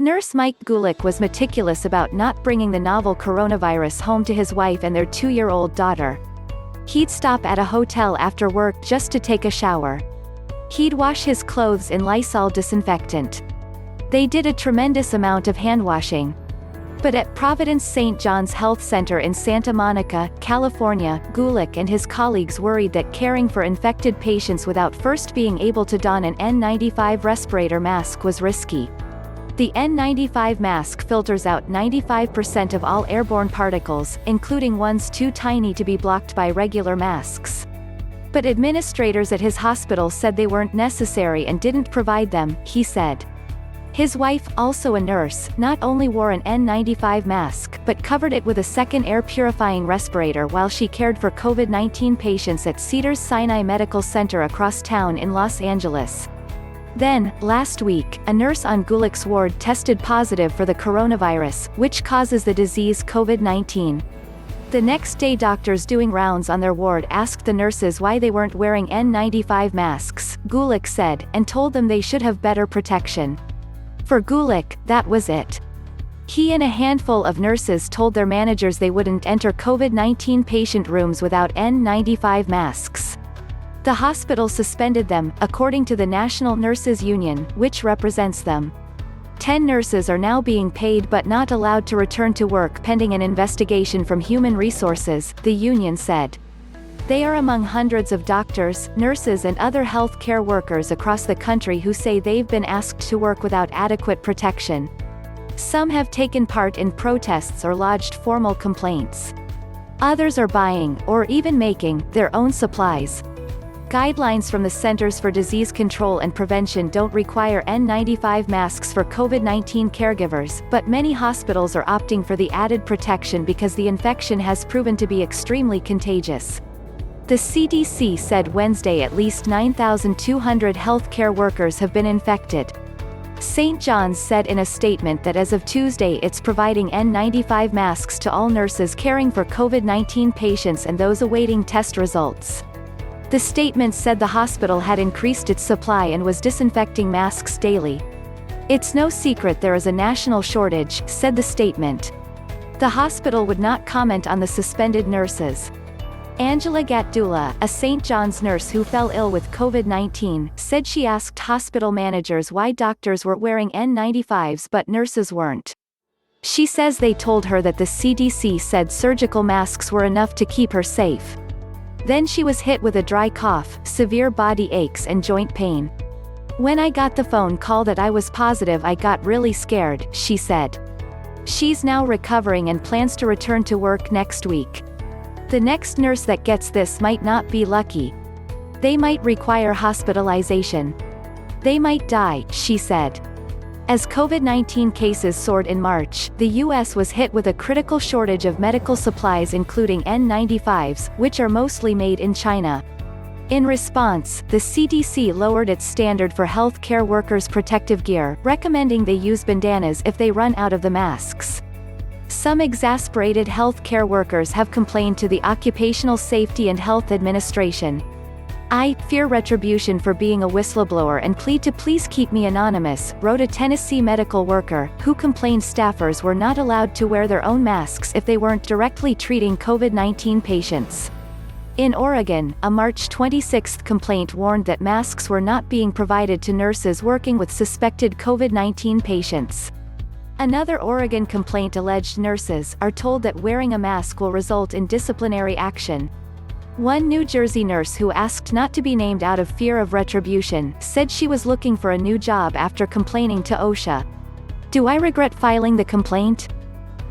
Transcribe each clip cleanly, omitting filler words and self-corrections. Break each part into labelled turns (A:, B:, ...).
A: Nurse Mike Gulick was meticulous about not bringing the novel coronavirus home to his wife and their 2-year-old daughter. He'd stop at a hotel after work just to take a shower. He'd wash his clothes in Lysol disinfectant. They did a tremendous amount of hand washing. But at Providence St. John's Health Center in Santa Monica, California, Gulick and his colleagues worried that caring for infected patients without first being able to don an N95 respirator mask was risky. The N95 mask filters out 95% of all airborne particles, including ones too tiny to be blocked by regular masks. But administrators at his hospital said they weren't necessary and didn't provide them, he said. His wife, also a nurse, not only wore an N95 mask but covered it with a second air-purifying respirator while she cared for COVID-19 patients at Cedars-Sinai Medical Center across town in Los Angeles. Then, last week, a nurse on Gulick's ward tested positive for the coronavirus, which causes the disease COVID-19. The next day, doctors doing rounds on their ward asked the nurses why they weren't wearing N95 masks, Gulick said, and told them they should have better protection. For Gulick, that was it. He and a handful of nurses told their managers they wouldn't enter COVID-19 patient rooms without N95 masks. The hospital suspended them, according to the National Nurses Union, which represents them. 10 nurses are now being paid but not allowed to return to work pending an investigation from Human Resources, the union said. They are among hundreds of doctors, nurses and other health care workers across the country who say they've been asked to work without adequate protection. Some have taken part in protests or lodged formal complaints. Others are buying, or even making, their own supplies. Guidelines from the Centers for Disease Control and Prevention don't require N95 masks for COVID-19 caregivers, but many hospitals are opting for the added protection because the infection has proven to be extremely contagious. The CDC said Wednesday at least 9,200 healthcare workers have been infected. St. John's said in a statement that as of Tuesday it's providing N95 masks to all nurses caring for COVID-19 patients and those awaiting test results. The statement said the hospital had increased its supply and was disinfecting masks daily. It's no secret there is a national shortage, said the statement. The hospital would not comment on the suspended nurses. Angela Gatdula, a St. John's nurse who fell ill with COVID-19, said she asked hospital managers why doctors were wearing N95s but nurses weren't. She says they told her that the CDC said surgical masks were enough to keep her safe. Then she was hit with a dry cough, severe body aches and joint pain. When I got the phone call that I was positive I got really scared, she said. She's now recovering and plans to return to work next week. The next nurse that gets this might not be lucky. They might require hospitalization. They might die, she said. As COVID-19 cases soared in March, the U.S. was hit with a critical shortage of medical supplies including N95s, which are mostly made in China. In response, the CDC lowered its standard for health care workers' protective gear, recommending they use bandanas if they run out of the masks. Some exasperated health care workers have complained to the Occupational Safety and Health Administration. I fear retribution for being a whistleblower and plead to please keep me anonymous, wrote a Tennessee medical worker, who complained staffers were not allowed to wear their own masks if they weren't directly treating COVID-19 patients. In Oregon, a March 26 complaint warned that masks were not being provided to nurses working with suspected COVID-19 patients. Another Oregon complaint alleged nurses are told that wearing a mask will result in disciplinary action. One New Jersey nurse who asked not to be named out of fear of retribution said she was looking for a new job after complaining to OSHA. Do I regret filing the complaint?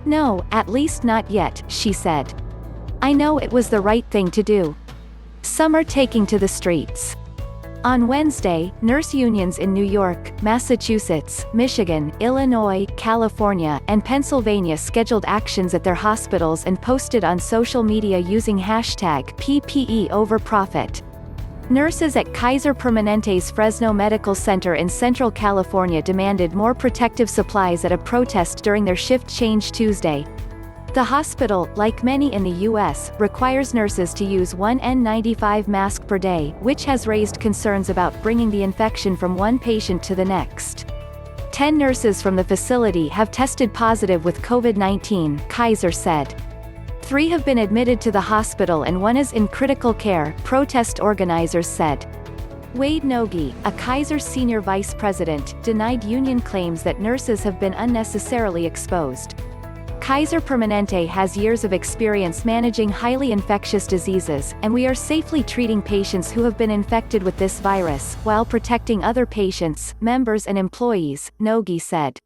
A: No, at least not yet, she said. I know it was the right thing to do. Some are taking to the streets. On Wednesday, nurse unions in New York, Massachusetts, Michigan, Illinois, California, and Pennsylvania scheduled actions at their hospitals and posted on social media using hashtag PPE over profit. Nurses at Kaiser Permanente's Fresno Medical Center in Central California demanded more protective supplies at a protest during their shift change Tuesday. The hospital, like many in the U.S., requires nurses to use one N95 mask per day, which has raised concerns about bringing the infection from one patient to the next. 10 nurses from the facility have tested positive with COVID-19, Kaiser said. 3 have been admitted to the hospital and 1 is in critical care, protest organizers said. Wade Nogi, a Kaiser senior vice president, denied union claims that nurses have been unnecessarily exposed. Kaiser Permanente has years of experience managing highly infectious diseases, and we are safely treating patients who have been infected with this virus, while protecting other patients, members and employees, Nogi said.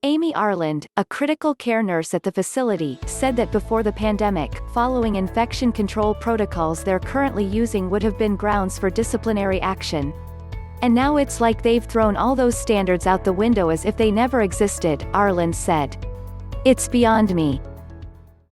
A: Amy Arland, a critical care nurse at the facility, said that before the pandemic, following infection control protocols they're currently using would have been grounds for disciplinary action. And now it's like they've thrown all those standards out the window as if they never existed, Arland said. It's beyond me.